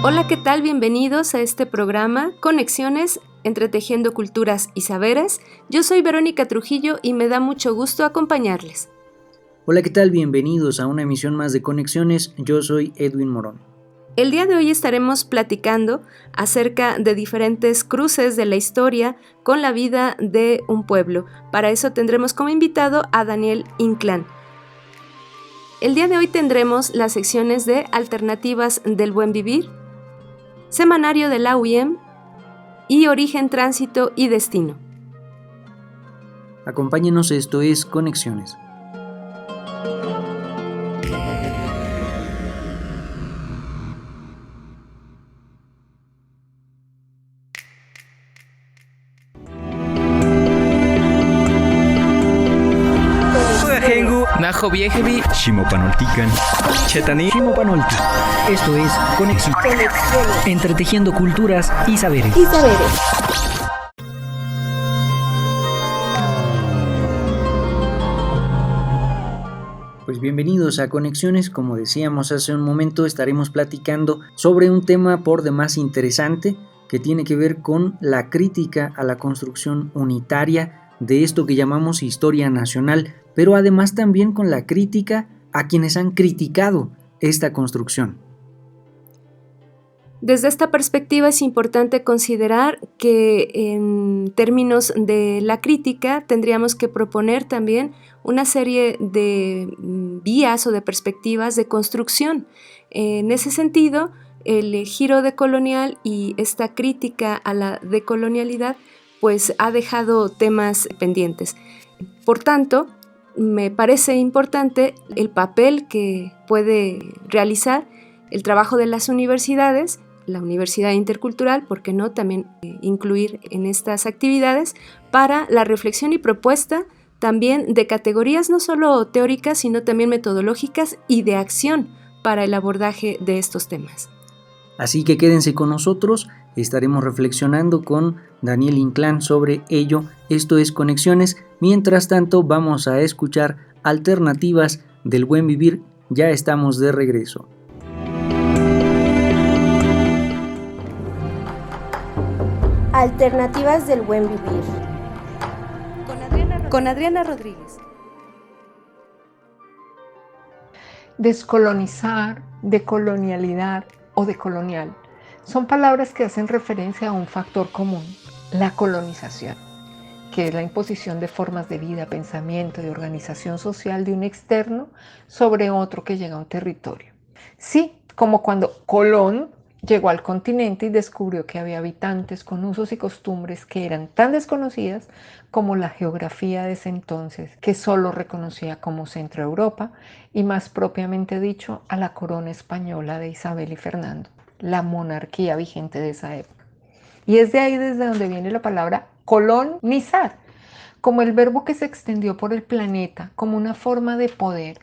Hola, ¿qué tal? Bienvenidos a este programa Conexiones, entretejiendo culturas y saberes. Yo soy Verónica Trujillo y me da mucho gusto acompañarles. Hola, ¿qué tal? Bienvenidos a una emisión más de Conexiones. Yo soy Edwin Morón. El día de hoy estaremos platicando acerca de diferentes cruces de la historia con la vida de un pueblo. Para eso tendremos como invitado a Daniel Inclán. El día de hoy tendremos las secciones de Alternativas del Buen Vivir, Semanario de la UIEM y Origen, Tránsito y Destino. Acompáñenos, esto es Conexiones. Najo Viejevi, Shimopanoltican, Chetani, Shimopanolti. Esto es Conexiones. Entretejiendo culturas y saberes. Pues bienvenidos a Conexiones. Como decíamos hace un momento, estaremos platicando sobre un tema por demás interesante que tiene que ver con la crítica a la construcción unitaria de esto que llamamos historia nacional, pero además también con la crítica a quienes han criticado esta construcción. Desde esta perspectiva es importante considerar que en términos de la crítica tendríamos que proponer también una serie de vías o de perspectivas de construcción. En ese sentido, el giro decolonial y esta crítica a la decolonialidad pues ha dejado temas pendientes. Por tanto, me parece importante el papel que puede realizar el trabajo de las universidades, la Universidad Intercultural, ¿por qué no?, también incluir en estas actividades para la reflexión y propuesta también de categorías no solo teóricas, sino también metodológicas y de acción para el abordaje de estos temas. Así que quédense con nosotros, estaremos reflexionando con Daniel Inclán sobre ello. Esto es Conexiones. Mientras tanto, vamos a escuchar Alternativas del Buen Vivir. Ya estamos de regreso. Alternativas del Buen Vivir. Con Adriana Rodríguez. Descolonizar, decolonialidad o decolonial son palabras que hacen referencia a un factor común, la colonización, que es la imposición de formas de vida, pensamiento y organización social de un externo sobre otro que llega a un territorio. Sí, como cuando Colón llegó al continente y descubrió que había habitantes con usos y costumbres que eran tan desconocidas como la geografía de ese entonces, que solo reconocía como Centro Europa y más propiamente dicho a la corona española de Isabel y Fernando, la monarquía vigente de esa época. Y es de ahí desde donde viene la palabra colonizar, como el verbo que se extendió por el planeta como una forma de poder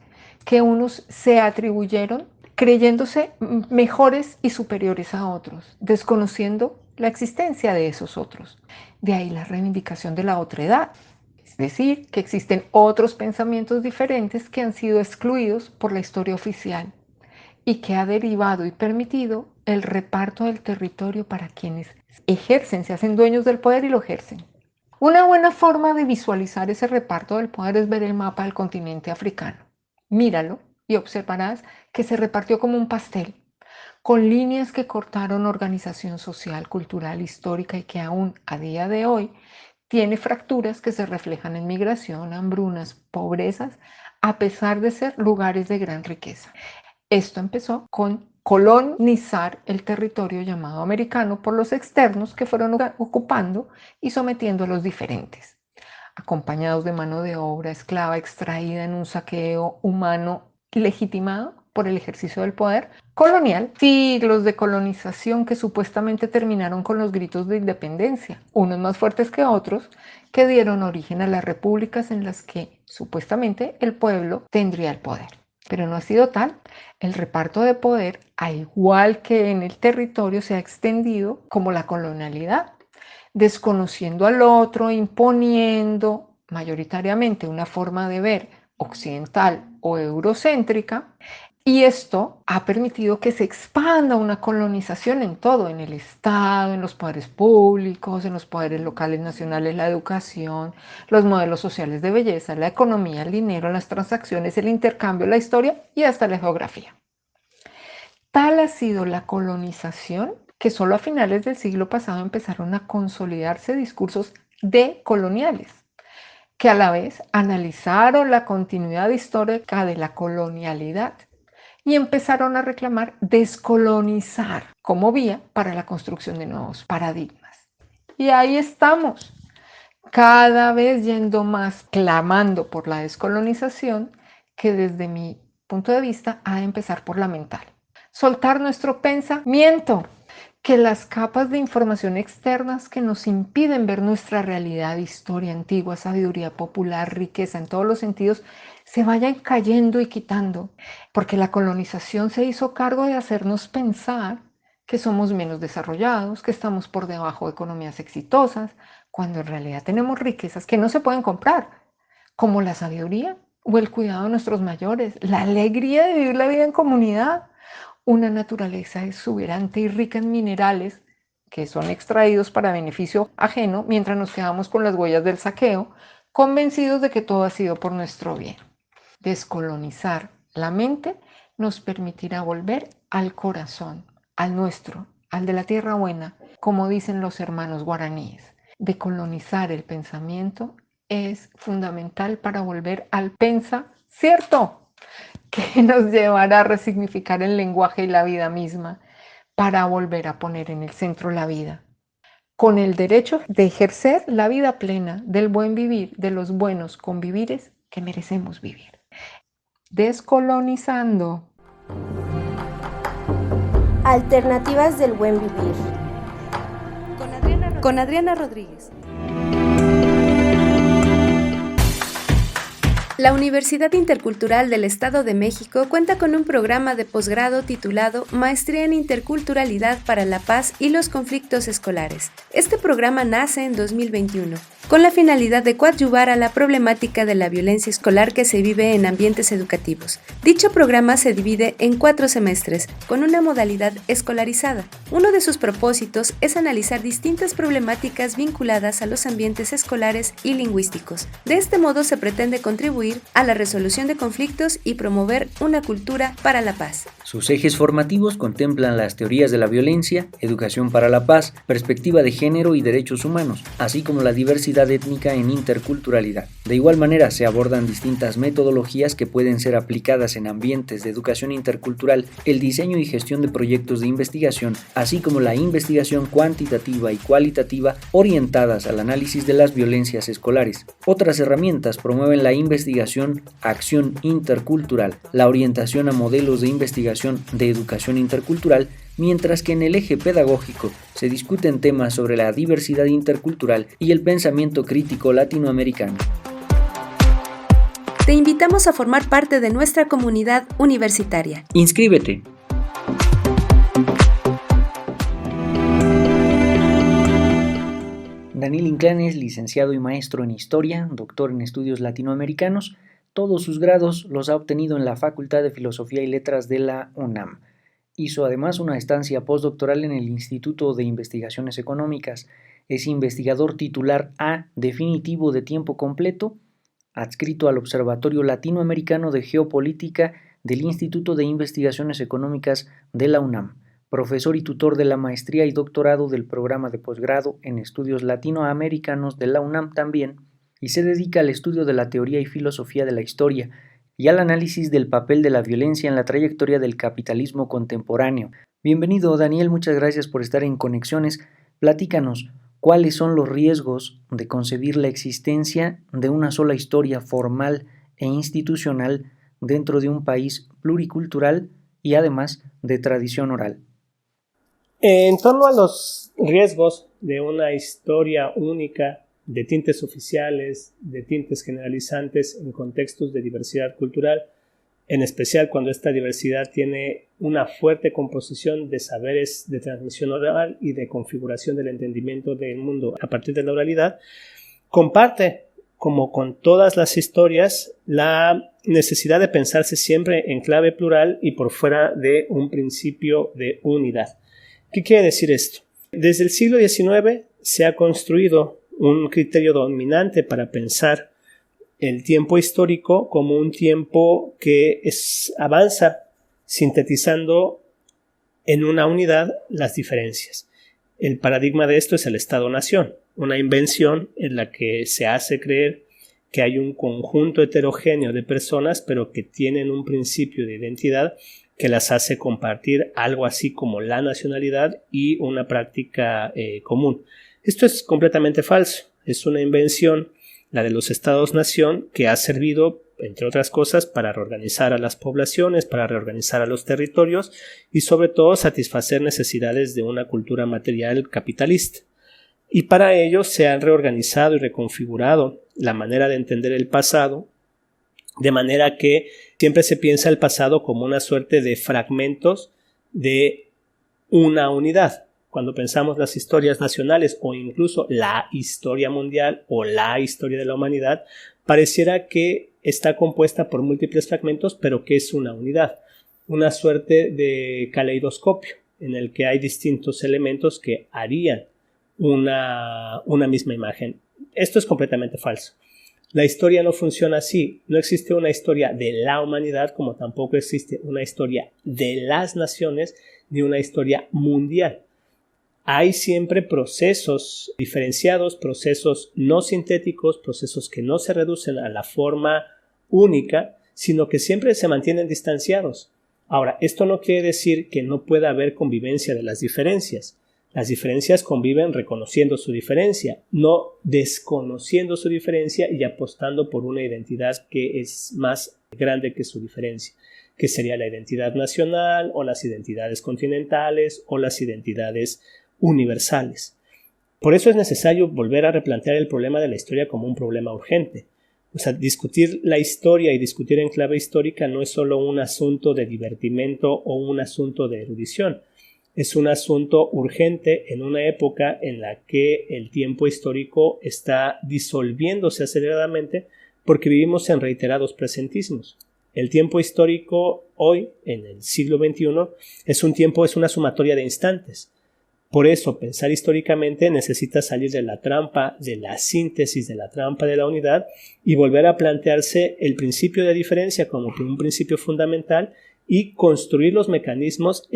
que unos se atribuyeron creyéndose mejores y superiores a otros, desconociendo la existencia de esos otros. De ahí la reivindicación de la otredad, es decir, que existen otros pensamientos diferentes que han sido excluidos por la historia oficial y que ha derivado y permitido el reparto del territorio para quienes ejercen, se hacen dueños del poder y lo ejercen. Una buena forma de visualizar ese reparto del poder es ver el mapa del continente africano. Míralo y observarás que se repartió como un pastel, con líneas que cortaron organización social, cultural, histórica y que aún a día de hoy tiene fracturas que se reflejan en migración, hambrunas, pobrezas, a pesar de ser lugares de gran riqueza. Esto empezó con colonizar el territorio llamado americano por los externos que fueron ocupando y sometiendo a los diferentes, acompañados de mano de obra esclava extraída en un saqueo humano legitimado por el ejercicio del poder colonial, siglos de colonización que supuestamente terminaron con los gritos de independencia, unos más fuertes que otros, que dieron origen a las repúblicas en las que supuestamente el pueblo tendría el poder. Pero no ha sido tal. El reparto de poder, al igual que en el territorio, se ha extendido como la colonialidad, desconociendo al otro, imponiendo mayoritariamente una forma de ver occidental o eurocéntrica, Y esto ha permitido que se expanda una colonización en todo, en el Estado, en los poderes públicos, en los poderes locales, nacionales, la educación, los modelos sociales de belleza, la economía, el dinero, las transacciones, el intercambio, la historia y hasta la geografía. Tal ha sido la colonización que solo a finales del siglo pasado empezaron a consolidarse discursos decoloniales, que a la vez analizaron la continuidad histórica de la colonialidad y empezaron a reclamar descolonizar como vía para la construcción de nuevos paradigmas. Y ahí estamos, cada vez yendo más clamando por la descolonización, que desde mi punto de vista ha de empezar por la mental. Soltar nuestro pensamiento, que las capas de información externas que nos impiden ver nuestra realidad, historia antigua, sabiduría popular, riqueza en todos los sentidos, se vayan cayendo y quitando, porque la colonización se hizo cargo de hacernos pensar que somos menos desarrollados, que estamos por debajo de economías exitosas, cuando en realidad tenemos riquezas que no se pueden comprar, como la sabiduría o el cuidado de nuestros mayores, la alegría de vivir la vida en comunidad, una naturaleza exuberante y rica en minerales que son extraídos para beneficio ajeno, mientras nos quedamos con las huellas del saqueo, convencidos de que todo ha sido por nuestro bien. Descolonizar la mente nos permitirá volver al corazón, al nuestro, al de la tierra buena, como dicen los hermanos guaraníes. Decolonizar el pensamiento es fundamental para volver al cierto, que nos llevará a resignificar el lenguaje y la vida misma, para volver a poner en el centro la vida, con el derecho de ejercer la vida plena del buen vivir, de los buenos convivires que merecemos vivir. Descolonizando. Alternativas del buen vivir. Con Adriana Rodríguez. La Universidad Intercultural del Estado de México cuenta con un programa de posgrado titulado Maestría en Interculturalidad para la Paz y los Conflictos Escolares. Este programa nace en 2021, con la finalidad de coadyuvar a la problemática de la violencia escolar que se vive en ambientes educativos. Dicho programa se divide en 4 semestres, con una modalidad escolarizada. Uno de sus propósitos es analizar distintas problemáticas vinculadas a los ambientes escolares y lingüísticos. De este modo se pretende contribuir a la resolución de conflictos y promover una cultura para la paz. Sus ejes formativos contemplan las teorías de la violencia, educación para la paz, perspectiva de género y derechos humanos, así como la diversidad étnica en interculturalidad. De igual manera, se abordan distintas metodologías que pueden ser aplicadas en ambientes de educación intercultural, el diseño y gestión de proyectos de investigación, así como la investigación cuantitativa y cualitativa orientadas al análisis de las violencias escolares. Otras herramientas promueven la investigación, acción intercultural, la orientación a modelos de investigación de educación intercultural, mientras que en el eje pedagógico se discuten temas sobre la diversidad intercultural y el pensamiento crítico latinoamericano. Te invitamos a formar parte de nuestra comunidad universitaria. ¡Inscríbete! Daniel Inclán es licenciado y maestro en Historia, doctor en Estudios Latinoamericanos. Todos sus grados los ha obtenido en la Facultad de Filosofía y Letras de la UNAM. Hizo además una estancia postdoctoral en el Instituto de Investigaciones Económicas. Es investigador titular A definitivo de tiempo completo, adscrito al Observatorio Latinoamericano de Geopolítica del Instituto de Investigaciones Económicas de la UNAM. Profesor y tutor de la maestría y doctorado del programa de posgrado en Estudios Latinoamericanos de la UNAM también, y se dedica al estudio de la teoría y filosofía de la historia y al análisis del papel de la violencia en la trayectoria del capitalismo contemporáneo. Bienvenido, Daniel, muchas gracias por estar en Conexiones. Platícanos, ¿cuáles son los riesgos de concebir la existencia de una sola historia formal e institucional dentro de un país pluricultural y además de tradición oral? En torno a los riesgos de una historia única, de tintes oficiales, de tintes generalizantes en contextos de diversidad cultural, en especial cuando esta diversidad tiene una fuerte composición de saberes de transmisión oral y de configuración del entendimiento del mundo a partir de la oralidad, comparte, como con todas las historias, la necesidad de pensarse siempre en clave plural y por fuera de un principio de unidad. ¿Qué quiere decir esto? Desde el siglo XIX se ha construido un criterio dominante para pensar el tiempo histórico como un tiempo que avanza sintetizando en una unidad las diferencias. El paradigma de esto es el Estado-Nación, una invención en la que se hace creer que hay un conjunto heterogéneo de personas, pero que tienen un principio de identidad que las hace compartir algo así como la nacionalidad y una práctica común. Esto es completamente falso. Es una invención, la de los Estados-nación, que ha servido, entre otras cosas, para reorganizar a las poblaciones, para reorganizar a los territorios y sobre todo satisfacer necesidades de una cultura material capitalista. Y para ello se han reorganizado y reconfigurado la manera de entender el pasado, de manera que siempre se piensa el pasado como una suerte de fragmentos de una unidad. Cuando pensamos las historias nacionales o incluso la historia mundial o la historia de la humanidad, pareciera que está compuesta por múltiples fragmentos, pero que es una unidad, una suerte de caleidoscopio en el que hay distintos elementos que harían una misma imagen. Esto es completamente falso. La historia no funciona así. No existe una historia de la humanidad, como tampoco existe una historia de las naciones ni una historia mundial. Hay siempre procesos diferenciados, procesos no sintéticos, procesos que no se reducen a la forma única, sino que siempre se mantienen distanciados. Ahora, esto no quiere decir que no pueda haber convivencia de las diferencias. Las diferencias conviven reconociendo su diferencia, no desconociendo su diferencia y apostando por una identidad que es más grande que su diferencia, que sería la identidad nacional o las identidades continentales o las identidades universales. Por eso es necesario volver a replantear el problema de la historia como un problema urgente. O sea, discutir la historia y discutir en clave histórica no es solo un asunto de divertimento o un asunto de erudición. Es un asunto urgente en una época en la que el tiempo histórico está disolviéndose aceleradamente porque vivimos en reiterados presentismos. El tiempo histórico hoy, en el siglo XXI, es una sumatoria de instantes. Por eso, pensar históricamente necesita salir de la trampa de la síntesis, de la trampa de la unidad y volver a plantearse el principio de diferencia como un principio fundamental y construir los mecanismos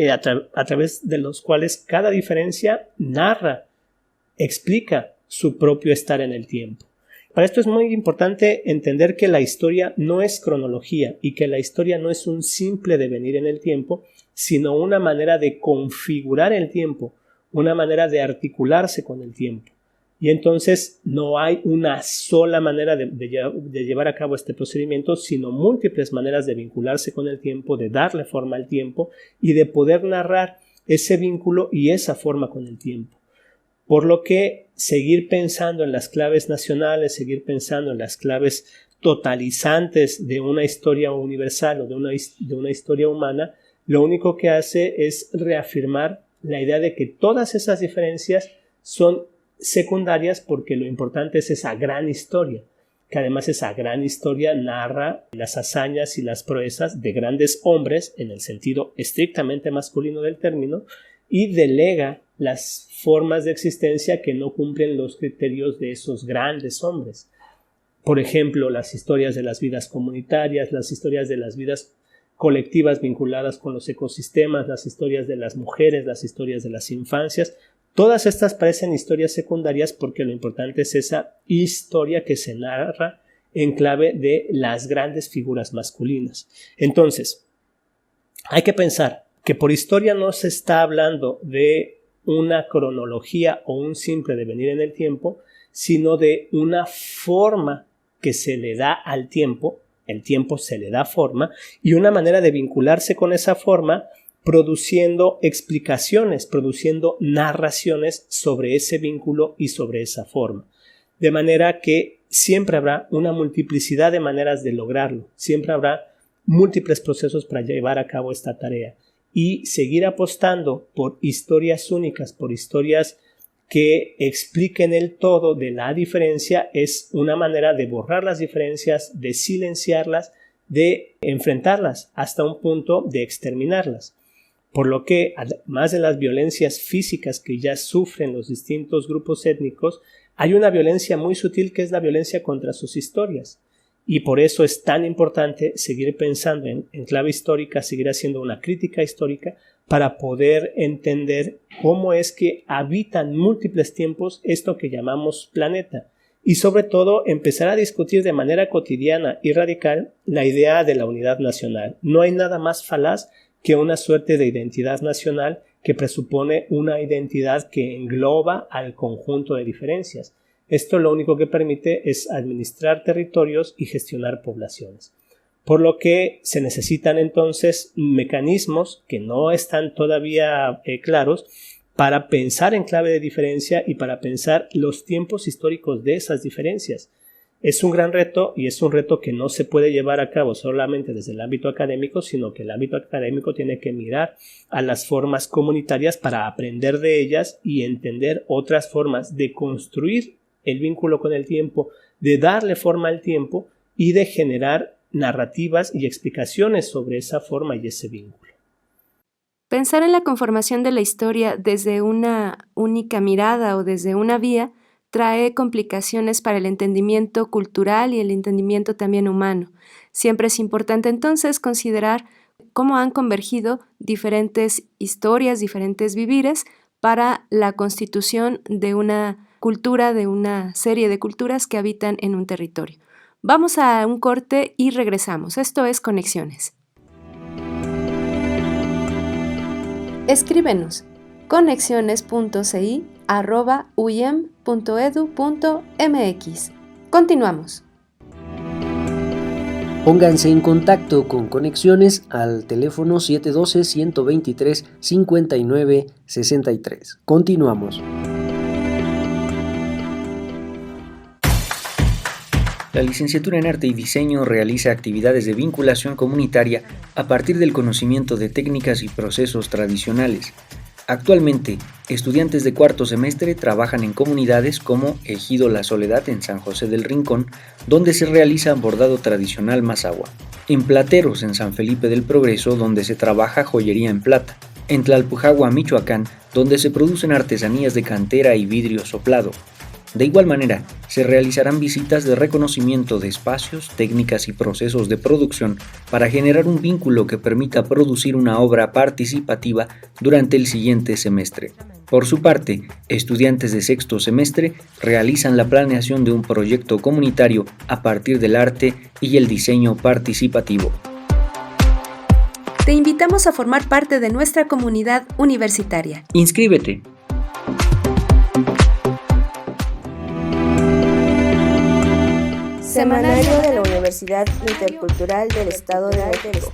a través de los cuales cada diferencia narra, explica su propio estar en el tiempo. Para esto es muy importante entender que la historia no es cronología y que la historia no es un simple devenir en el tiempo, sino una manera de configurar el tiempo, una manera de articularse con el tiempo. Y entonces no hay una sola manera de llevar a cabo este procedimiento, sino múltiples maneras de vincularse con el tiempo, de darle forma al tiempo y de poder narrar ese vínculo y esa forma con el tiempo. Por lo que seguir pensando en las claves nacionales, seguir pensando en las claves totalizantes de una historia universal o de una historia humana, lo único que hace es reafirmar la idea de que todas esas diferencias son secundarias porque lo importante es esa gran historia, que además esa gran historia narra las hazañas y las proezas de grandes hombres en el sentido estrictamente masculino del término y delega las formas de existencia que no cumplen los criterios de esos grandes hombres. Por ejemplo, las historias de las vidas comunitarias, las historias de las vidas colectivas vinculadas con los ecosistemas, las historias de las mujeres, las historias de las infancias. Todas estas parecen historias secundarias porque lo importante es esa historia que se narra en clave de las grandes figuras masculinas. Entonces, hay que pensar que por historia no se está hablando de una cronología o un simple devenir en el tiempo, sino de una forma que se le da al tiempo, el tiempo se le da forma, y una manera de vincularse con esa forma produciendo explicaciones, produciendo narraciones sobre ese vínculo y sobre esa forma. De manera que siempre habrá una multiplicidad de maneras de lograrlo, siempre habrá múltiples procesos para llevar a cabo esta tarea y seguir apostando por historias únicas, por historias que expliquen el todo de la diferencia es una manera de borrar las diferencias, de silenciarlas, de enfrentarlas hasta un punto de exterminarlas. Por lo que, además de las violencias físicas que ya sufren los distintos grupos étnicos, hay una violencia muy sutil que es la violencia contra sus historias. Y por eso es tan importante seguir pensando en clave histórica, seguir haciendo una crítica histórica para poder entender cómo es que habitan múltiples tiempos esto que llamamos planeta. Y sobre todo empezar a discutir de manera cotidiana y radical la idea de la unidad nacional. No hay nada más falaz que una suerte de identidad nacional que presupone una identidad que engloba al conjunto de diferencias. Esto lo único que permite es administrar territorios y gestionar poblaciones. Por lo que se necesitan entonces mecanismos que no están todavía claros para pensar en clave de diferencia y para pensar los tiempos históricos de esas diferencias. Es un gran reto y es un reto que no se puede llevar a cabo solamente desde el ámbito académico, sino que el ámbito académico tiene que mirar a las formas comunitarias para aprender de ellas y entender otras formas de construir el vínculo con el tiempo, de darle forma al tiempo y de generar narrativas y explicaciones sobre esa forma y ese vínculo. Pensar en la conformación de la historia desde una única mirada o desde una vía trae complicaciones para el entendimiento cultural y el entendimiento también humano. Siempre es importante entonces considerar cómo han convergido diferentes historias, diferentes vivires para la constitución de una cultura, de una serie de culturas que habitan en un territorio. Vamos a un corte y regresamos. Esto es Conexiones. Escríbenos conexiones.ci@uyem.edu.mx. Continuamos. Pónganse en contacto con Conexiones al teléfono 712-123-5963. Continuamos. La licenciatura en Arte y Diseño realiza actividades de vinculación comunitaria a partir del conocimiento de técnicas y procesos tradicionales. Actualmente, estudiantes de cuarto semestre trabajan en comunidades como Ejido La Soledad en San José del Rincón, donde se realiza bordado tradicional mazahua; en Plateros en San Felipe del Progreso, donde se trabaja joyería en plata; en Tlalpujagua, Michoacán, donde se producen artesanías de cantera y vidrio soplado. De igual manera, se realizarán visitas de reconocimiento de espacios, técnicas y procesos de producción para generar un vínculo que permita producir una obra participativa durante el siguiente semestre. Por su parte, estudiantes de sexto semestre realizan la planeación de un proyecto comunitario a partir del arte y el diseño participativo. Te invitamos a formar parte de nuestra comunidad universitaria. ¡Inscríbete! Semanario de la Universidad Intercultural del Estado de México.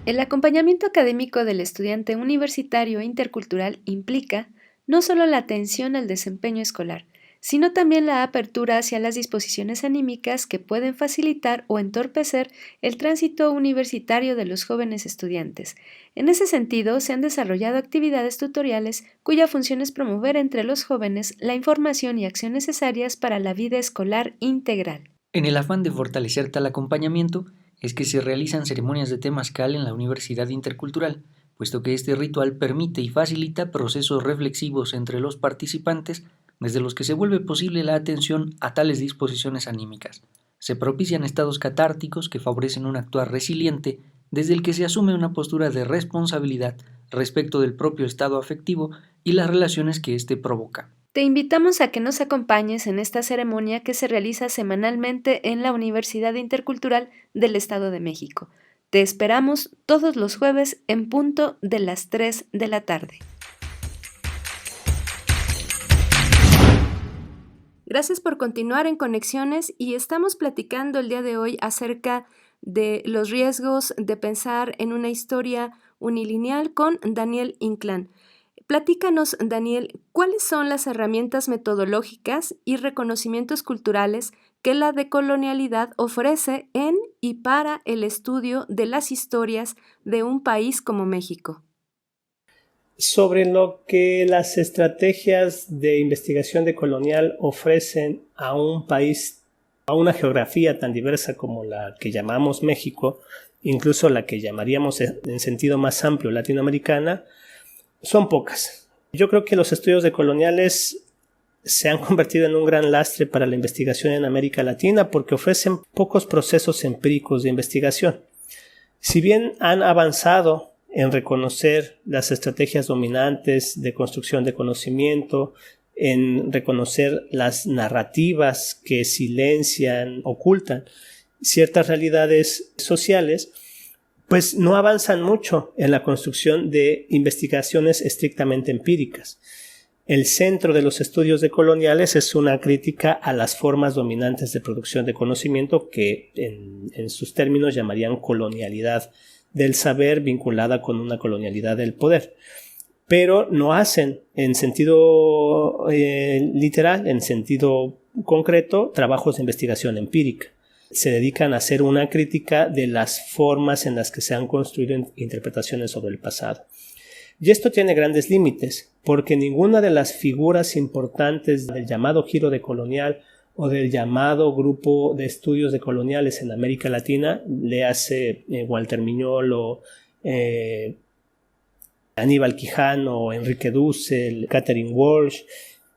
El acompañamiento académico del estudiante universitario intercultural implica no solo la atención al desempeño escolar, sino también la apertura hacia las disposiciones anímicas que pueden facilitar o entorpecer el tránsito universitario de los jóvenes estudiantes. En ese sentido, se han desarrollado actividades tutoriales cuya función es promover entre los jóvenes la información y acción necesarias para la vida escolar integral. En el afán de fortalecer tal acompañamiento, es que se realizan ceremonias de temazcal en la Universidad Intercultural, puesto que este ritual permite y facilita procesos reflexivos entre los participantes, desde los que se vuelve posible la atención a tales disposiciones anímicas. Se propician estados catárticos que favorecen un actuar resiliente, desde el que se asume una postura de responsabilidad respecto del propio estado afectivo y las relaciones que éste provoca. Te invitamos a que nos acompañes en esta ceremonia que se realiza semanalmente en la Universidad Intercultural del Estado de México. Te esperamos todos los jueves en punto de las 3 de la tarde. Gracias por continuar en Conexiones y estamos platicando el día de hoy acerca de los riesgos de pensar en una historia unilineal con Daniel Inclán. Platícanos, Daniel, ¿cuáles son las herramientas metodológicas y reconocimientos culturales que la decolonialidad ofrece en y para el estudio de las historias de un país como México? Sobre lo que las estrategias de investigación decolonial ofrecen a un país, a una geografía tan diversa como la que llamamos México, incluso la que llamaríamos en sentido más amplio latinoamericana, son pocas. Yo creo que los estudios decoloniales se han convertido en un gran lastre para la investigación en América Latina porque ofrecen pocos procesos empíricos de investigación. Si bien han avanzado en reconocer las estrategias dominantes de construcción de conocimiento, en reconocer las narrativas que silencian, ocultan ciertas realidades sociales, pues no avanzan mucho en la construcción de investigaciones estrictamente empíricas. El centro de los estudios decoloniales es una crítica a las formas dominantes de producción de conocimiento que en sus términos llamarían colonialidad del saber vinculada con una colonialidad del poder, pero no hacen en sentido literal, en sentido concreto, trabajos de investigación empírica. Se dedican a hacer una crítica de las formas en las que se han construido interpretaciones sobre el pasado. Y esto tiene grandes límites, porque ninguna de las figuras importantes del llamado giro decolonial o del llamado grupo de estudios decoloniales en América Latina, le hace Walter Miñolo, Aníbal Quijano, Enrique Dussel, Catherine Walsh,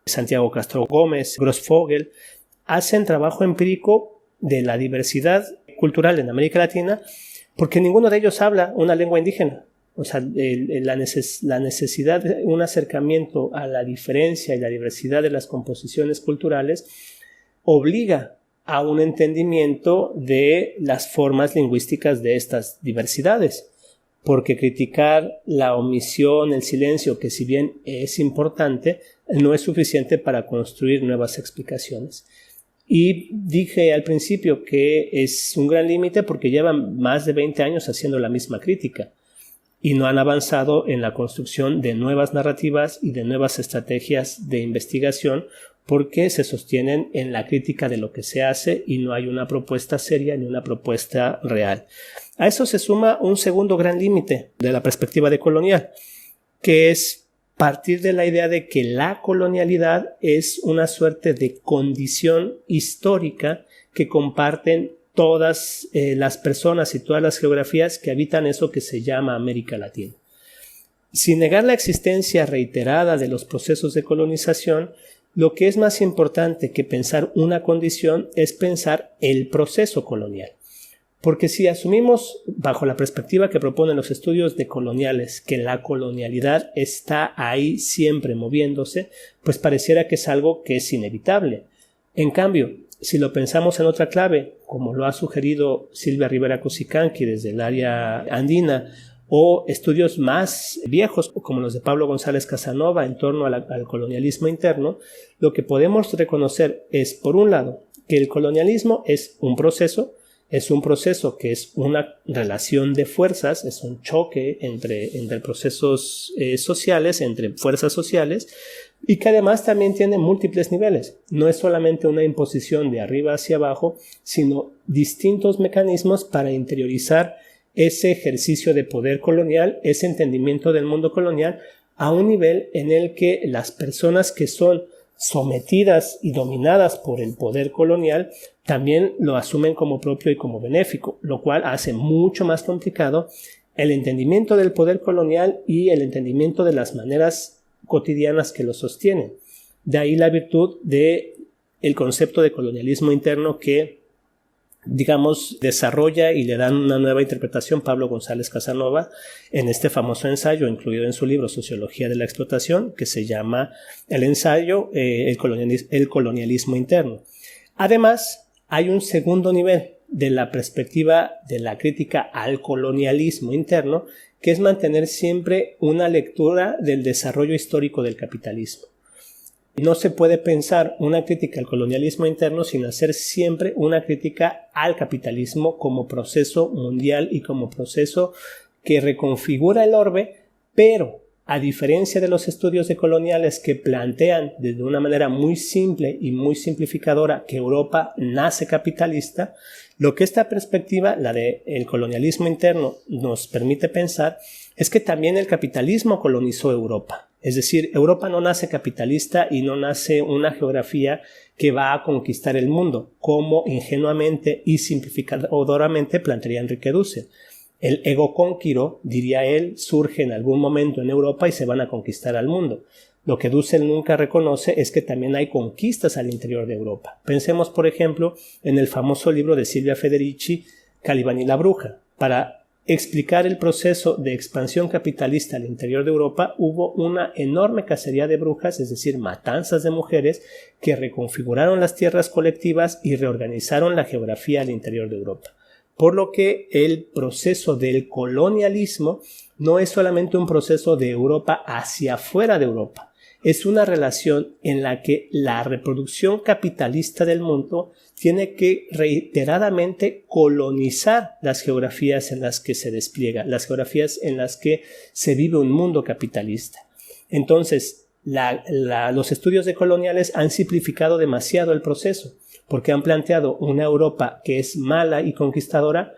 Santiago Castro Gómez, Grossfogel, hacen trabajo empírico de la diversidad cultural en América Latina porque ninguno de ellos habla una lengua indígena. O sea, la necesidad de un acercamiento a la diferencia y la diversidad de las composiciones culturales obliga a un entendimiento de las formas lingüísticas de estas diversidades, porque criticar la omisión, el silencio, que si bien es importante, no es suficiente para construir nuevas explicaciones. Y dije al principio que es un gran límite porque llevan más de 20 años haciendo la misma crítica y no han avanzado en la construcción de nuevas narrativas y de nuevas estrategias de investigación porque se sostienen en la crítica de lo que se hace y no hay una propuesta seria ni una propuesta real. A eso se suma un segundo gran límite de la perspectiva decolonial, que es partir de la idea de que la colonialidad es una suerte de condición histórica que comparten todas las personas y todas las geografías que habitan eso que se llama América Latina. Sin negar la existencia reiterada de los procesos de colonización, lo que es más importante que pensar una condición es pensar el proceso colonial. Porque si asumimos, bajo la perspectiva que proponen los estudios decoloniales, que la colonialidad está ahí siempre moviéndose, pues pareciera que es algo que es inevitable. En cambio, si lo pensamos en otra clave, como lo ha sugerido Silvia Rivera Cusicanqui desde el área andina, o estudios más viejos, como los de Pablo González Casanova en torno al colonialismo interno, lo que podemos reconocer es, por un lado, que el colonialismo es un proceso que es una relación de fuerzas, es un choque entre procesos sociales, entre fuerzas sociales, y que además también tiene múltiples niveles. No es solamente una imposición de arriba hacia abajo, sino distintos mecanismos para interiorizar ese ejercicio de poder colonial, ese entendimiento del mundo colonial, a un nivel en el que las personas que son sometidas y dominadas por el poder colonial también lo asumen como propio y como benéfico, lo cual hace mucho más complicado el entendimiento del poder colonial y el entendimiento de las maneras cotidianas que lo sostienen. De ahí la virtud del concepto de colonialismo interno que, digamos, desarrolla y le dan una nueva interpretación Pablo González Casanova en este famoso ensayo incluido en su libro Sociología de la Explotación, que se llama el ensayo el colonialismo interno. Además, hay un segundo nivel de la perspectiva de la crítica al colonialismo interno, que es mantener siempre una lectura del desarrollo histórico del capitalismo. No se puede pensar una crítica al colonialismo interno sin hacer siempre una crítica al capitalismo como proceso mundial y como proceso que reconfigura el orbe, pero A diferencia de los estudios decoloniales que plantean de una manera muy simple y muy simplificadora que Europa nace capitalista, lo que esta perspectiva, la del colonialismo interno, nos permite pensar es que también el capitalismo colonizó Europa. Es decir, Europa no nace capitalista y no nace una geografía que va a conquistar el mundo, como ingenuamente y simplificadoramente plantearía Enrique Dussel. El ego conquiro, diría él, surge en algún momento en Europa y se van a conquistar al mundo. Lo que Dussel nunca reconoce es que también hay conquistas al interior de Europa. Pensemos, por ejemplo, en el famoso libro de Silvia Federici, Calibán y la bruja. Para explicar el proceso de expansión capitalista al interior de Europa, hubo una enorme cacería de brujas, es decir, matanzas de mujeres que reconfiguraron las tierras colectivas y reorganizaron la geografía al interior de Europa. Por lo que el proceso del colonialismo no es solamente un proceso de Europa hacia afuera de Europa, es una relación en la que la reproducción capitalista del mundo tiene que reiteradamente colonizar las geografías en las que se despliega, las geografías en las que se vive un mundo capitalista. Entonces, los estudios decoloniales han simplificado demasiado el proceso, porque han planteado una Europa que es mala y conquistadora,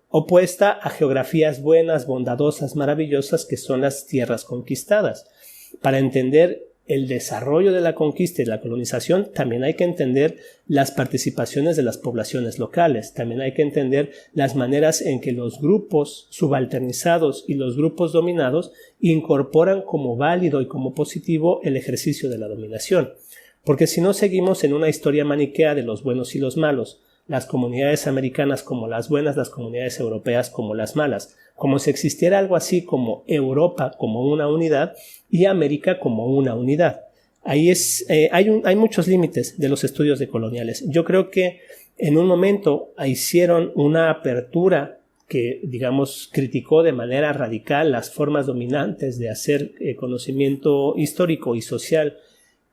opuesta a geografías buenas, bondadosas, maravillosas, que son las tierras conquistadas. Para entender el desarrollo de la conquista y la colonización, también hay que entender las participaciones de las poblaciones locales, también hay que entender las maneras en que los grupos subalternizados y los grupos dominados incorporan como válido y como positivo el ejercicio de la dominación. Porque si no seguimos en una historia maniquea de los buenos y los malos, las comunidades americanas como las buenas, las comunidades europeas como las malas, como si existiera algo así como Europa como una unidad y América como una unidad. Hay muchos límites de los estudios decoloniales. Yo creo que en un momento hicieron una apertura que, digamos, criticó de manera radical las formas dominantes de hacer conocimiento histórico y social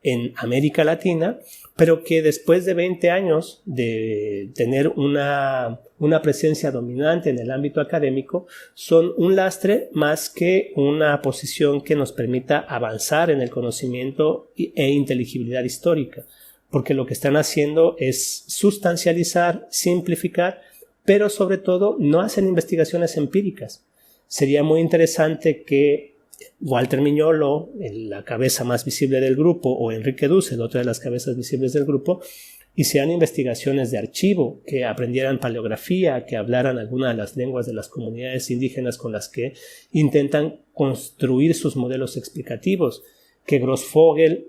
en América Latina, pero que después de 20 años de tener una presencia dominante en el ámbito académico, son un lastre más que una posición que nos permita avanzar en el conocimiento e inteligibilidad histórica, porque lo que están haciendo es sustancializar, simplificar, pero sobre todo no hacen investigaciones empíricas. Sería muy interesante que Walter Mignolo, la cabeza más visible del grupo, o Enrique Dussel, otra de las cabezas visibles del grupo, hicieran investigaciones de archivo, que aprendieran paleografía, que hablaran alguna de las lenguas de las comunidades indígenas con las que intentan construir sus modelos explicativos, que Grossfogel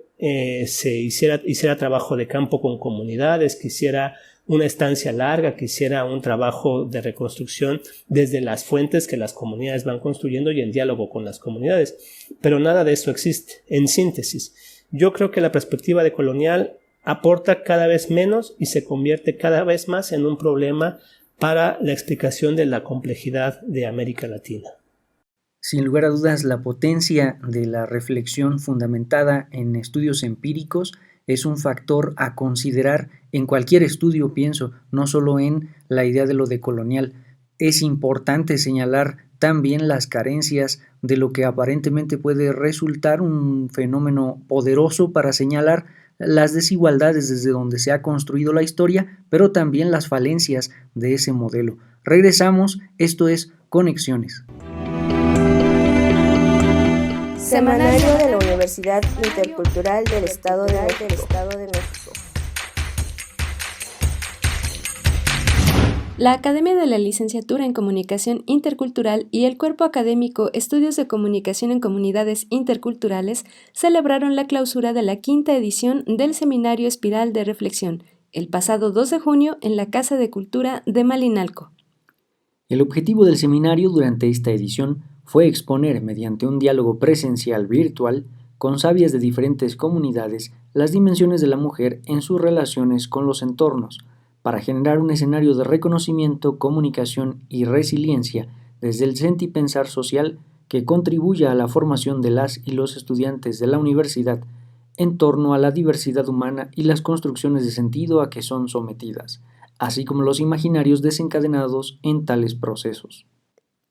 se hiciera trabajo de campo con comunidades, que hiciera una estancia larga, que hiciera un trabajo de reconstrucción desde las fuentes que las comunidades van construyendo y en diálogo con las comunidades. Pero nada de eso existe. En síntesis, yo creo que la perspectiva decolonial aporta cada vez menos y se convierte cada vez más en un problema para la explicación de la complejidad de América Latina. Sin lugar a dudas, la potencia de la reflexión fundamentada en estudios empíricos es un factor a considerar en cualquier estudio, pienso, no solo en la idea de lo decolonial. Es importante señalar también las carencias de lo que aparentemente puede resultar un fenómeno poderoso para señalar las desigualdades desde donde se ha construido la historia, pero también las falencias de ese modelo. Regresamos, esto es Conexiones. Semanario de la Universidad Intercultural del Estado de México. La Academia de la Licenciatura en Comunicación Intercultural y el Cuerpo Académico Estudios de Comunicación en Comunidades Interculturales celebraron la clausura de la 5ª edición del Seminario Espiral de Reflexión, el pasado 2 de junio en la Casa de Cultura de Malinalco. El objetivo del seminario durante esta edición fue exponer mediante un diálogo presencial virtual con sabias de diferentes comunidades las dimensiones de la mujer en sus relaciones con los entornos, para generar un escenario de reconocimiento, comunicación y resiliencia desde el sentipensar social que contribuya a la formación de las y los estudiantes de la universidad en torno a la diversidad humana y las construcciones de sentido a que son sometidas, así como los imaginarios desencadenados en tales procesos.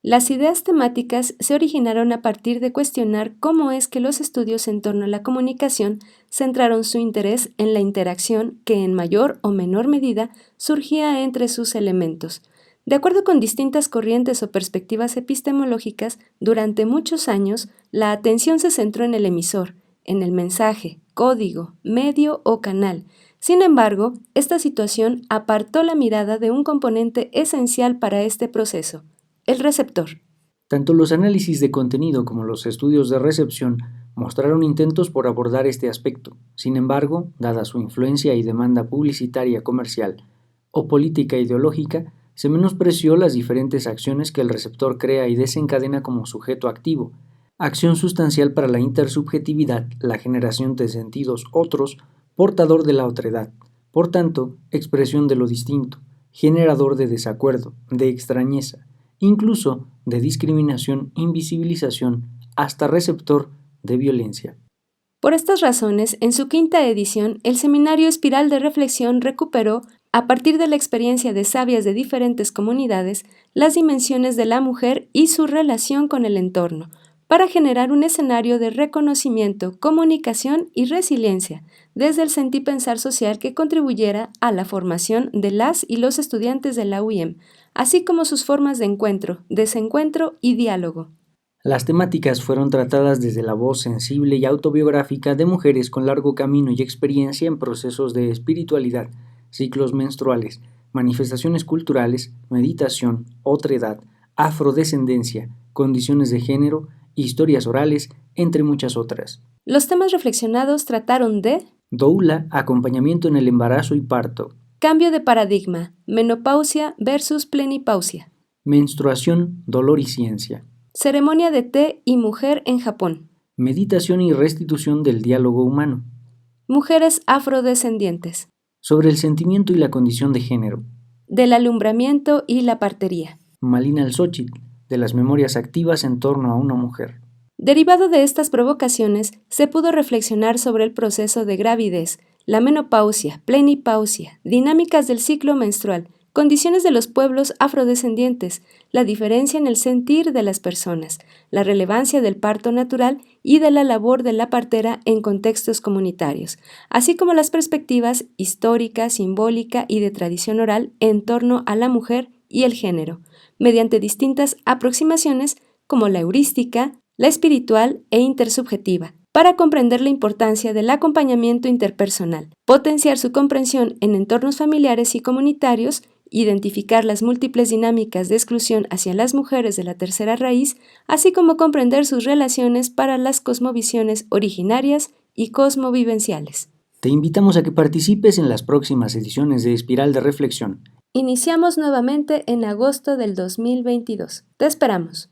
Las ideas temáticas se originaron a partir de cuestionar cómo es que los estudios en torno a la comunicación centraron su interés en la interacción que en mayor o menor medida surgía entre sus elementos. De acuerdo con distintas corrientes o perspectivas epistemológicas, durante muchos años la atención se centró en el emisor, en el mensaje, código, medio o canal. Sin embargo, esta situación apartó la mirada de un componente esencial para este proceso: el receptor. Tanto los análisis de contenido como los estudios de recepción mostraron intentos por abordar este aspecto. Sin embargo, dada su influencia y demanda publicitaria, comercial o política ideológica, se menospreció las diferentes acciones que el receptor crea y desencadena como sujeto activo, acción sustancial para la intersubjetividad, la generación de sentidos otros, portador de la otredad, por tanto, expresión de lo distinto, generador de desacuerdo, de extrañeza, incluso de discriminación, invisibilización, hasta receptor de violencia. Por estas razones, en su quinta edición, el seminario Espiral de Reflexión recuperó, a partir de la experiencia de sabias de diferentes comunidades, las dimensiones de la mujer y su relación con el entorno, para generar un escenario de reconocimiento, comunicación y resiliencia, desde el sentipensar social que contribuyera a la formación de las y los estudiantes de la UIM, así como sus formas de encuentro, desencuentro y diálogo. Las temáticas fueron tratadas desde la voz sensible y autobiográfica de mujeres con largo camino y experiencia en procesos de espiritualidad, ciclos menstruales, manifestaciones culturales, meditación, otredad, afrodescendencia, condiciones de género, historias orales, entre muchas otras. Los temas reflexionados trataron de doula, acompañamiento en el embarazo y parto, cambio de paradigma, menopausia versus plenipausia, menstruación, dolor y ciencia, ceremonia de té y mujer en Japón, meditación y restitución del diálogo humano, mujeres afrodescendientes, sobre el sentimiento y la condición de género, del alumbramiento y la partería, Malina Alxóchitl, de las memorias activas en torno a una mujer. Derivado de estas provocaciones, se pudo reflexionar sobre el proceso de gravidez, la menopausia, plenipausia, dinámicas del ciclo menstrual, condiciones de los pueblos afrodescendientes, la diferencia en el sentir de las personas, la relevancia del parto natural y de la labor de la partera en contextos comunitarios, así como las perspectivas histórica, simbólica y de tradición oral en torno a la mujer y el género, mediante distintas aproximaciones como la heurística, la espiritual e intersubjetiva, para comprender la importancia del acompañamiento interpersonal, potenciar su comprensión en entornos familiares y comunitarios, identificar las múltiples dinámicas de exclusión hacia las mujeres de la tercera raíz, así como comprender sus relaciones para las cosmovisiones originarias y cosmovivenciales. Te invitamos a que participes en las próximas ediciones de Espiral de Reflexión. Iniciamos nuevamente en agosto del 2022. Te esperamos.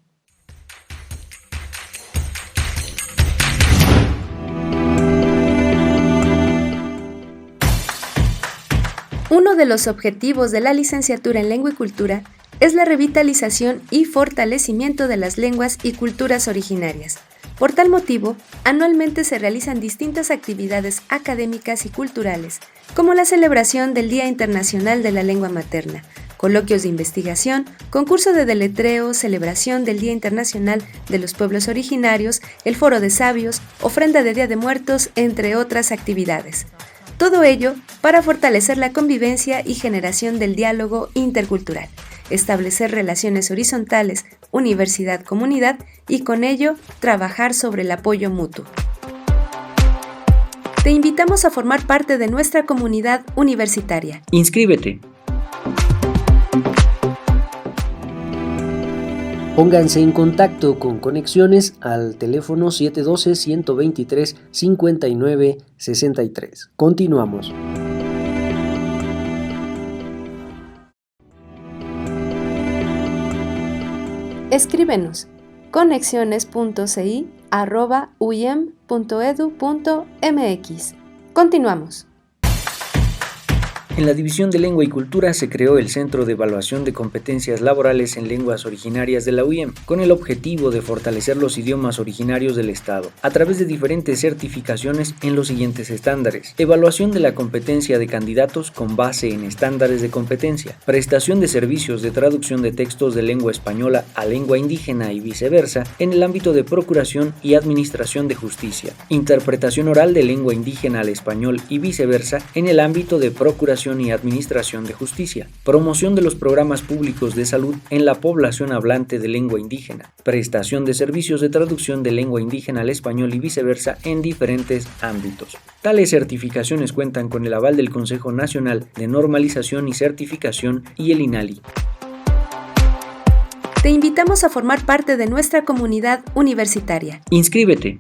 Uno de los objetivos de la licenciatura en Lengua y Cultura es la revitalización y fortalecimiento de las lenguas y culturas originarias. Por tal motivo, anualmente se realizan distintas actividades académicas y culturales, como la celebración del Día Internacional de la Lengua Materna, coloquios de investigación, concurso de deletreo, celebración del Día Internacional de los Pueblos Originarios, el Foro de Sabios, ofrenda de Día de Muertos, entre otras actividades. Todo ello para fortalecer la convivencia y generación del diálogo intercultural, establecer relaciones horizontales, universidad-comunidad y con ello trabajar sobre el apoyo mutuo. Te invitamos a formar parte de nuestra comunidad universitaria. ¡Inscríbete! Pónganse en contacto con Conexiones al teléfono 712-123-5963. Continuamos. Escríbenos conexiones.ci@uiem.edu.mx. Continuamos. En la División de Lengua y Cultura se creó el Centro de Evaluación de Competencias Laborales en Lenguas Originarias de la UIEM, con el objetivo de fortalecer los idiomas originarios del Estado, a través de diferentes certificaciones en los siguientes estándares: evaluación de la competencia de candidatos con base en estándares de competencia, prestación de servicios de traducción de textos de lengua española a lengua indígena y viceversa en el ámbito de procuración y administración de justicia, interpretación oral de lengua indígena al español y viceversa en el ámbito de procuración y administración de justicia, promoción de los programas públicos de salud en la población hablante de lengua indígena, prestación de servicios de traducción de lengua indígena al español y viceversa en diferentes ámbitos. Tales certificaciones cuentan con el aval del Consejo Nacional de Normalización y Certificación y el INALI. Te invitamos a formar parte de nuestra comunidad universitaria. ¡Inscríbete!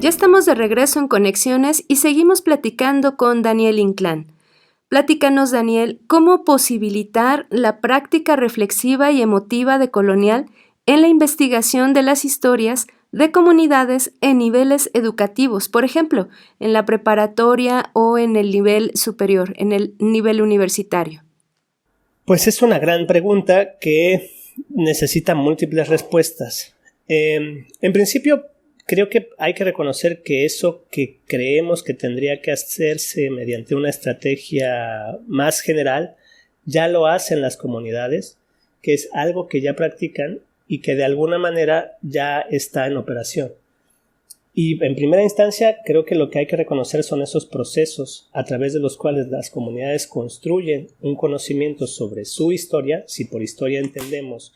Ya estamos de regreso en Conexiones y seguimos platicando con Daniel Inclán. Platícanos, Daniel, cómo posibilitar la práctica reflexiva y emotiva de Colonial en la investigación de las historias de comunidades en niveles educativos, por ejemplo, en la preparatoria o en el nivel superior, en el nivel universitario. Pues es una gran pregunta que necesita múltiples respuestas. En principio, creo que hay que reconocer que eso que creemos que tendría que hacerse mediante una estrategia más general, ya lo hacen las comunidades, que es algo que ya practican y que de alguna manera ya está en operación. Y en primera instancia, creo que lo que hay que reconocer son esos procesos a través de los cuales las comunidades construyen un conocimiento sobre su historia, si por historia entendemos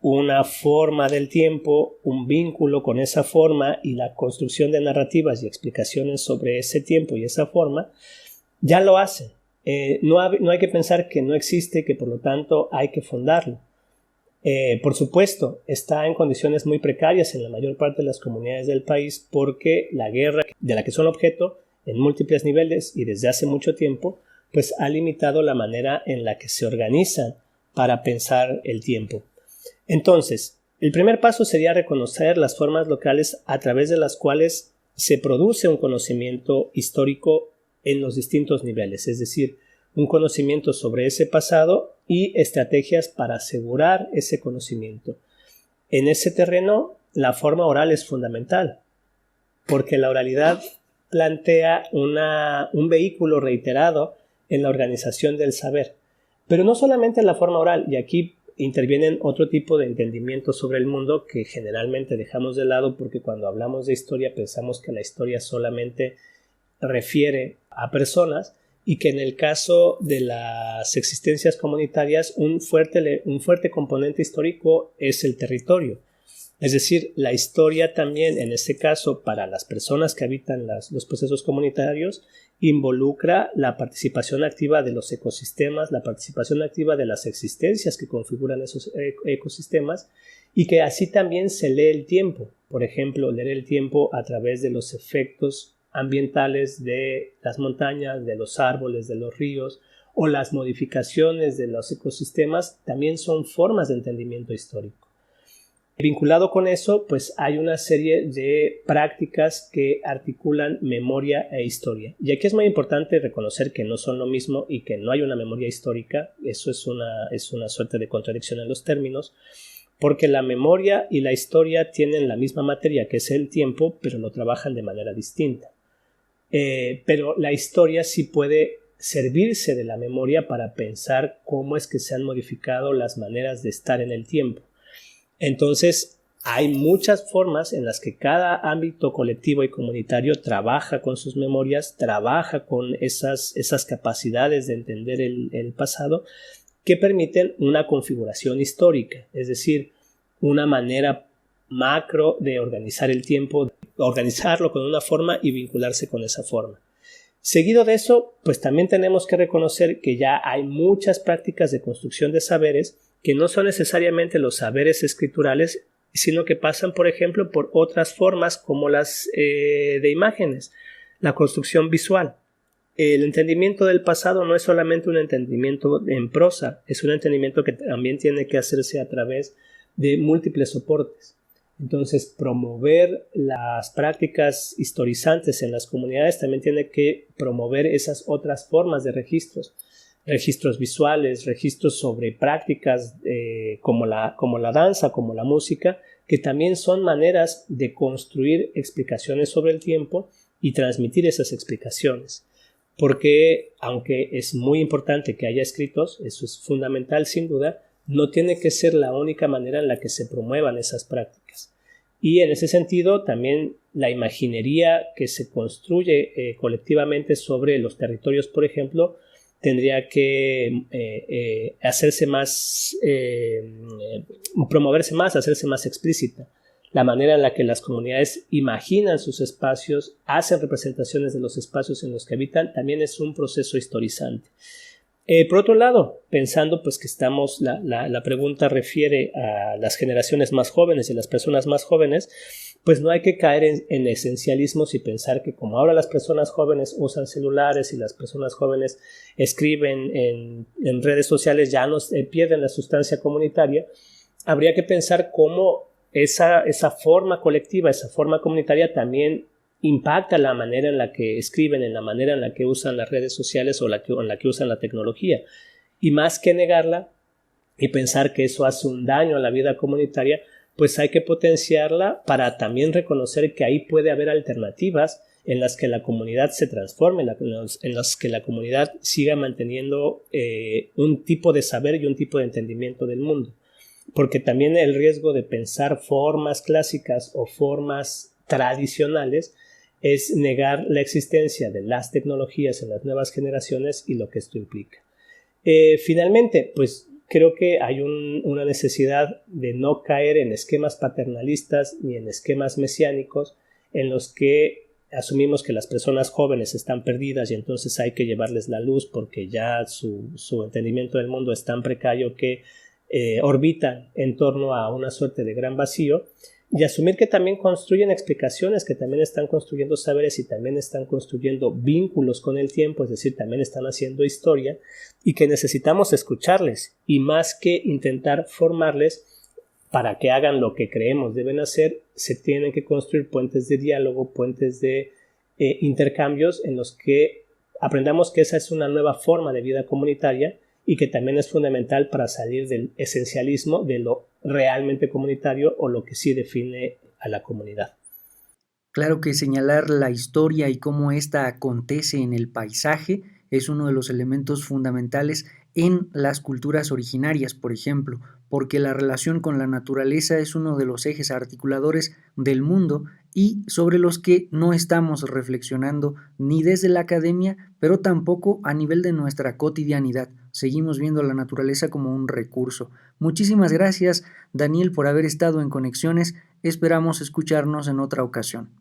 una forma del tiempo, un vínculo con esa forma y la construcción de narrativas y explicaciones sobre ese tiempo y esa forma, ya lo hacen. No hay que pensar que no existe, que por lo tanto hay que fundarlo. Por supuesto, está en condiciones muy precarias en la mayor parte de las comunidades del país porque la guerra de la que son objeto en múltiples niveles y desde hace mucho tiempo, pues ha limitado la manera en la que se organizan para pensar el tiempo. Entonces, el primer paso sería reconocer las formas locales a través de las cuales se produce un conocimiento histórico en los distintos niveles, es decir, un conocimiento sobre ese pasado y estrategias para asegurar ese conocimiento. En ese terreno, la forma oral es fundamental, porque la oralidad plantea un vehículo reiterado en la organización del saber, pero no solamente en la forma oral, y aquí intervienen otro tipo de entendimientos sobre el mundo que generalmente dejamos de lado porque cuando hablamos de historia pensamos que la historia solamente refiere a personas y que en el caso de las existencias comunitarias un fuerte componente histórico es el territorio. Es decir, la historia también, en este caso, para las personas que habitan los procesos comunitarios, involucra la participación activa de los ecosistemas, la participación activa de las existencias que configuran esos ecosistemas y que así también se lee el tiempo. Por ejemplo, leer el tiempo a través de los efectos ambientales de las montañas, de los árboles, de los ríos o las modificaciones de los ecosistemas también son formas de entendimiento histórico. Vinculado con eso, pues hay una serie de prácticas que articulan memoria e historia. Y aquí es muy importante reconocer que no son lo mismo y que no hay una memoria histórica. Eso es una suerte de contradicción en los términos, porque la memoria y la historia tienen la misma materia, que es el tiempo, pero lo trabajan de manera distinta. Pero la historia sí puede servirse de la memoria para pensar cómo es que se han modificado las maneras de estar en el tiempo. Entonces, hay muchas formas en las que cada ámbito colectivo y comunitario trabaja con sus memorias, trabaja con esas capacidades de entender el pasado que permiten una configuración histórica, es decir, una manera macro de organizar el tiempo, organizarlo con una forma y vincularse con esa forma. Seguido de eso, pues también tenemos que reconocer que ya hay muchas prácticas de construcción de saberes que no son necesariamente los saberes escriturales, sino que pasan, por ejemplo, por otras formas como las de imágenes, la construcción visual. El entendimiento del pasado no es solamente un entendimiento en prosa, es un entendimiento que también tiene que hacerse a través de múltiples soportes. Entonces, promover las prácticas historizantes en las comunidades también tiene que promover esas otras formas de registros visuales, registros sobre prácticas como la danza, como la música, que también son maneras de construir explicaciones sobre el tiempo y transmitir esas explicaciones. Porque, aunque es muy importante que haya escritos, eso es fundamental sin duda, no tiene que ser la única manera en la que se promuevan esas prácticas. Y en ese sentido, también la imaginería que se construye colectivamente sobre los territorios, por ejemplo, tendría que hacerse más, promoverse más, hacerse más explícita. La manera en la que las comunidades imaginan sus espacios, hacen representaciones de los espacios en los que habitan, también es un proceso historizante. Por otro lado, pensando pues que la pregunta refiere a las generaciones más jóvenes y a las personas más jóvenes, pues no hay que caer en esencialismos y pensar que como ahora las personas jóvenes usan celulares y las personas jóvenes escriben en redes sociales, ya no pierden la sustancia comunitaria. Habría que pensar cómo esa forma colectiva, esa forma comunitaria también impacta la manera en la que escriben, en la manera en la que usan las redes sociales o en la que usan la tecnología. Y más que negarla y pensar que eso hace un daño a la vida comunitaria, pues hay que potenciarla para también reconocer que ahí puede haber alternativas en las que la comunidad se transforme, en las que la comunidad siga manteniendo un tipo de saber y un tipo de entendimiento del mundo. Porque también el riesgo de pensar formas clásicas o formas tradicionales es negar la existencia de las tecnologías en las nuevas generaciones y lo que esto implica. Finalmente, pues creo que hay una necesidad de no caer en esquemas paternalistas ni en esquemas mesiánicos en los que asumimos que las personas jóvenes están perdidas y entonces hay que llevarles la luz porque ya su entendimiento del mundo es tan precario que orbitan en torno a una suerte de gran vacío, y asumir que también construyen explicaciones, que también están construyendo saberes y también están construyendo vínculos con el tiempo, es decir, también están haciendo historia y que necesitamos escucharles y más que intentar formarles para que hagan lo que creemos deben hacer, se tienen que construir puentes de diálogo, puentes de intercambios en los que aprendamos que esa es una nueva forma de vida comunitaria y que también es fundamental para salir del esencialismo de lo realmente comunitario o lo que sí define a la comunidad. Claro que señalar la historia y cómo ésta acontece en el paisaje es uno de los elementos fundamentales en las culturas originarias, por ejemplo, porque la relación con la naturaleza es uno de los ejes articuladores del mundo y sobre los que no estamos reflexionando ni desde la academia, pero tampoco a nivel de nuestra cotidianidad. Seguimos viendo la naturaleza como un recurso. Muchísimas gracias, Daniel, por haber estado en Conexiones. Esperamos escucharnos en otra ocasión.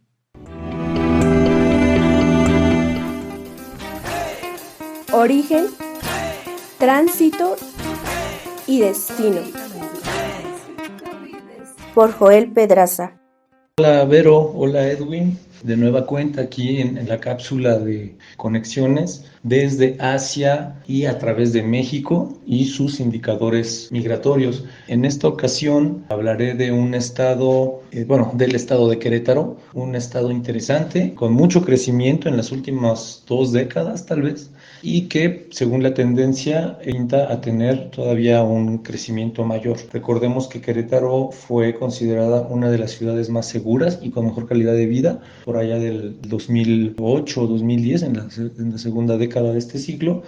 Origen, tránsito y destino. Por Joel Pedraza. Hola Vero, hola Edwin, de nueva cuenta aquí en la cápsula de Conexiones desde Asia y a través de México y sus indicadores migratorios. En esta ocasión hablaré de un estado, del estado de Querétaro, un estado interesante, con mucho crecimiento en las últimas 2 décadas tal vez, y que según la tendencia pinta a tener todavía un crecimiento mayor. Recordemos que Querétaro fue considerada una de las ciudades más seguras y con mejor calidad de vida por allá del 2008 o 2010, en la segunda década de este siglo,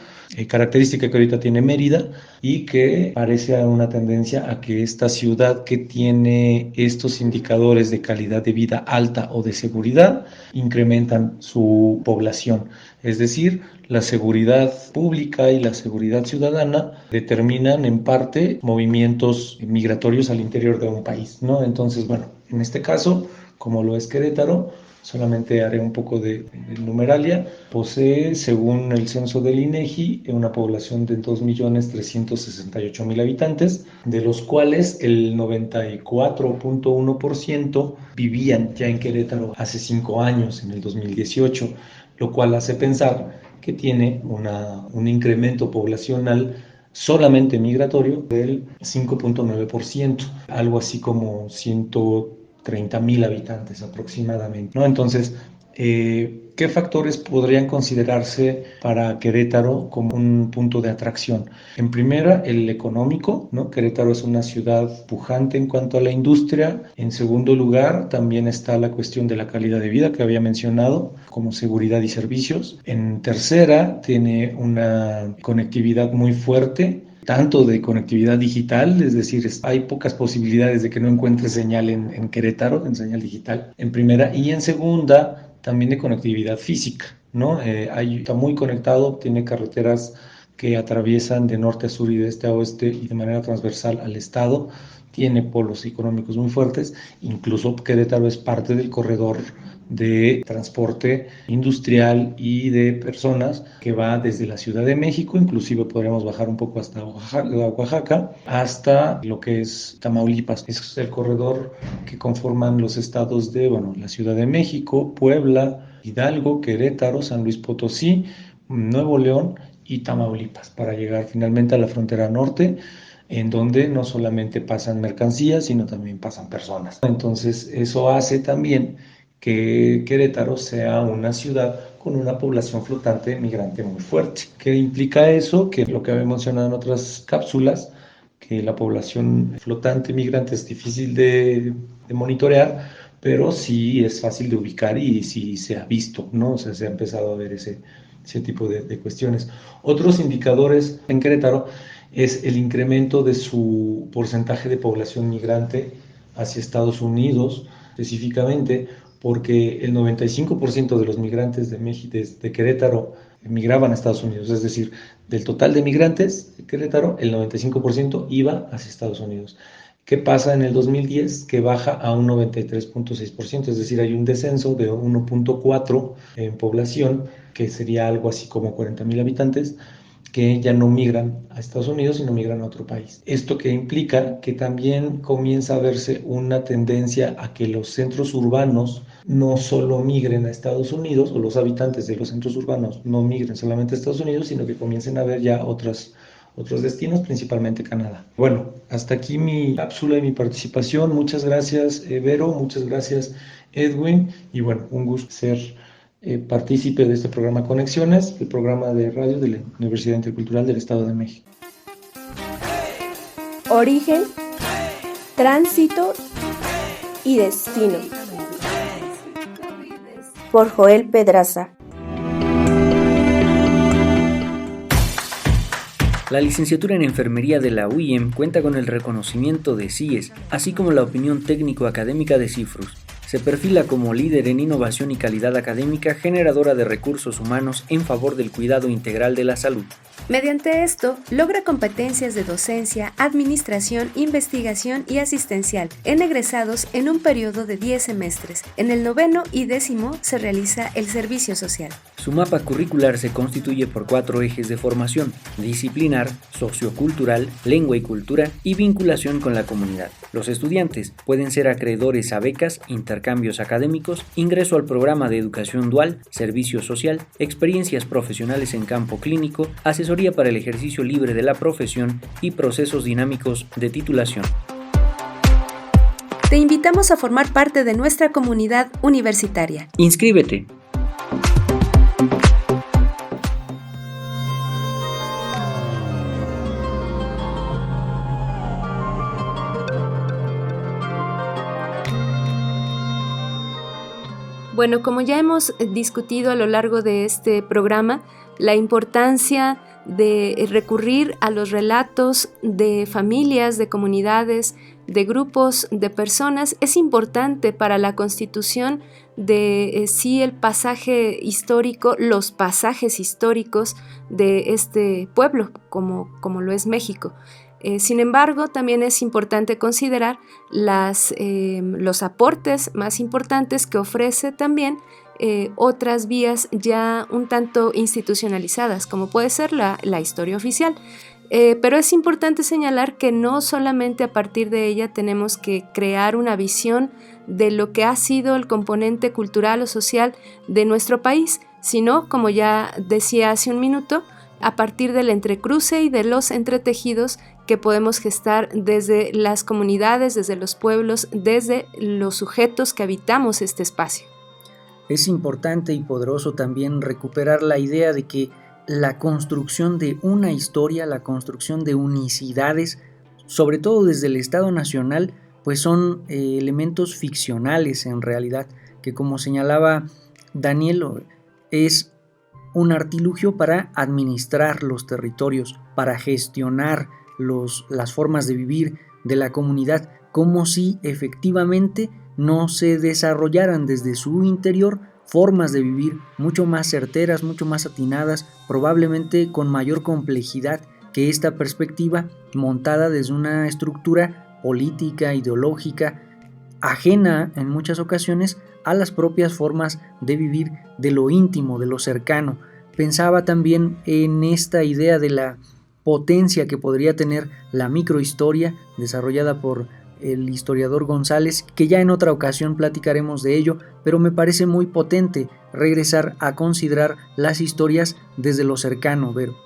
característica que ahorita tiene Mérida y que parece una tendencia a que esta ciudad que tiene estos indicadores de calidad de vida alta o de seguridad incrementan su población. Es decir, la seguridad pública y la seguridad ciudadana determinan en parte movimientos migratorios al interior de un país, ¿no? Entonces, en este caso, como lo es Querétaro, solamente haré un poco de numeralia. Posee, según el censo del INEGI, una población de 2.368.000 habitantes, de los cuales el 94.1% vivían ya en Querétaro hace 5 años, en el 2018, lo cual hace pensar que tiene un incremento poblacional solamente migratorio del 5.9%, algo así como 130 30,000 habitantes aproximadamente, ¿no? Entonces, ¿qué factores podrían considerarse para Querétaro como un punto de atracción? En primera, el económico, ¿no? Querétaro es una ciudad pujante en cuanto a la industria. En segundo lugar, también está la cuestión de la calidad de vida que había mencionado, como seguridad y servicios. En tercera, tiene una conectividad muy fuerte, tanto de conectividad digital, es decir, hay pocas posibilidades de que no encuentres señal en Querétaro, en señal digital, en primera, y en segunda, también de conectividad física, ¿no? Está muy conectado, tiene carreteras que atraviesan de norte a sur y de este a oeste y de manera transversal al estado, tiene polos económicos muy fuertes, incluso Querétaro es parte del corredor de transporte industrial y de personas que va desde la Ciudad de México, inclusive podríamos bajar un poco hasta Oaxaca, hasta lo que es Tamaulipas. Es el corredor que conforman los estados de, la Ciudad de México, Puebla, Hidalgo, Querétaro, San Luis Potosí, Nuevo León y Tamaulipas, para llegar finalmente a la frontera norte, en donde no solamente pasan mercancías, sino también pasan personas. Entonces, eso hace también que Querétaro sea una ciudad con una población flotante migrante muy fuerte. ¿Qué implica eso? Que lo que había mencionado en otras cápsulas, que la población flotante migrante es difícil de monitorear, pero sí es fácil de ubicar y sí se ha visto, ¿no? O sea, se ha empezado a ver ese tipo de cuestiones. Otros indicadores en Querétaro es el incremento de su porcentaje de población migrante hacia Estados Unidos, específicamente porque el 95% de los migrantes de Querétaro migraban a Estados Unidos, es decir, del total de migrantes de Querétaro, el 95% iba hacia Estados Unidos. ¿Qué pasa en el 2010? Que baja a un 93.6%, es decir, hay un descenso de 1.4 en población, que sería algo así como 40,000 habitantes, que ya no migran a Estados Unidos, sino migran a otro país. Esto que implica que también comienza a verse una tendencia a que los centros urbanos no solo migren a Estados Unidos, o los habitantes de los centros urbanos no migren solamente a Estados Unidos, sino que comiencen a ver ya otros destinos, principalmente Canadá. Bueno, hasta aquí mi cápsula y mi participación. Muchas gracias, Vero, muchas gracias, Edwin, y bueno, un gusto ser partícipe de este programa Conexiones, el programa de radio de la Universidad Intercultural del Estado de México. Origen, tránsito y destino. Por Joel Pedraza. La licenciatura en Enfermería de la UIEM cuenta con el reconocimiento de CIES, así como la opinión técnico-académica de CIFRUS. Se perfila como líder en innovación y calidad académica generadora de recursos humanos en favor del cuidado integral de la salud. Mediante esto, logra competencias de docencia, administración, investigación y asistencial en egresados en un periodo de 10 semestres. En el 9º y 10º se realiza el servicio social. Su mapa curricular se constituye por 4 ejes de formación: disciplinar, sociocultural, lengua y cultura y vinculación con la comunidad. Los estudiantes pueden ser acreedores a becas, intercambios académicos, ingreso al programa de educación dual, servicio social, experiencias profesionales en campo clínico, asesoría para el ejercicio libre de la profesión y procesos dinámicos de titulación. Te invitamos a formar parte de nuestra comunidad universitaria. ¡Inscríbete! Bueno, como ya hemos discutido a lo largo de este programa, la importancia de recurrir a los relatos de familias, de comunidades, de grupos de personas es importante para la constitución de el pasaje histórico, los pasajes históricos de este pueblo, como lo es México. Sin embargo, también es importante considerar los aportes más importantes que ofrece también otras vías ya un tanto institucionalizadas, como puede ser la historia oficial. Pero es importante señalar que no solamente a partir de ella tenemos que crear una visión de lo que ha sido el componente cultural o social de nuestro país, sino, como ya decía hace un minuto, a partir del entrecruce y de los entretejidos que podemos gestar desde las comunidades, desde los pueblos, desde los sujetos que habitamos este espacio. Es importante y poderoso también recuperar la idea de que la construcción de una historia, la construcción de unicidades, sobre todo desde el Estado Nacional, pues son elementos ficcionales en realidad, que como señalaba Daniel, es un artilugio para administrar los territorios, para gestionar las formas de vivir de la comunidad, como si efectivamente no se desarrollaran desde su interior formas de vivir mucho más certeras, mucho más atinadas, probablemente con mayor complejidad que esta perspectiva montada desde una estructura política, ideológica, ajena en muchas ocasiones a las propias formas de vivir de lo íntimo, de lo cercano. Pensaba también en esta idea de la potencia que podría tener la microhistoria desarrollada por el historiador González, que ya en otra ocasión platicaremos de ello, pero me parece muy potente regresar a considerar las historias desde lo cercano, Vero.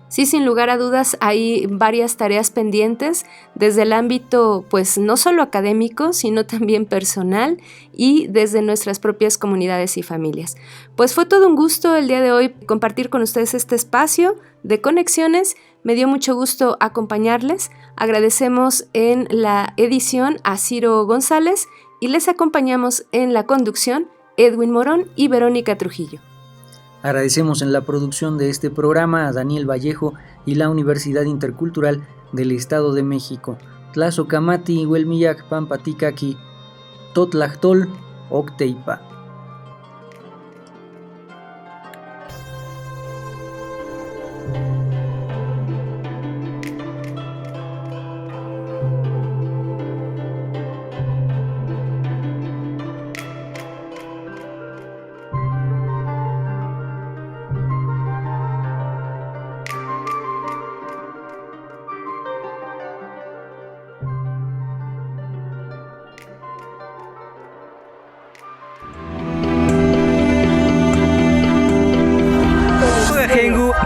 Sí, sin lugar a dudas hay varias tareas pendientes desde el ámbito, pues no solo académico, sino también personal y desde nuestras propias comunidades y familias. Pues fue todo un gusto el día de hoy compartir con ustedes este espacio de conexiones. Me dio mucho gusto acompañarles. Agradecemos en la edición a Ciro González y les acompañamos en la conducción Edwin Morón y Verónica Trujillo. Agradecemos en la producción de este programa a Daniel Vallejo y la Universidad Intercultural del Estado de México. Tlazocamati, Huelmillac, Pampaticaqui, Totlactol, Octeipa.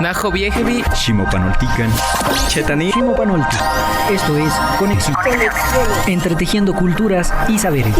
Najo Viejevi, Shimopanoltican, Chetani, Shimopanolti. Esto es Conexión. Entretejiendo culturas y saberes.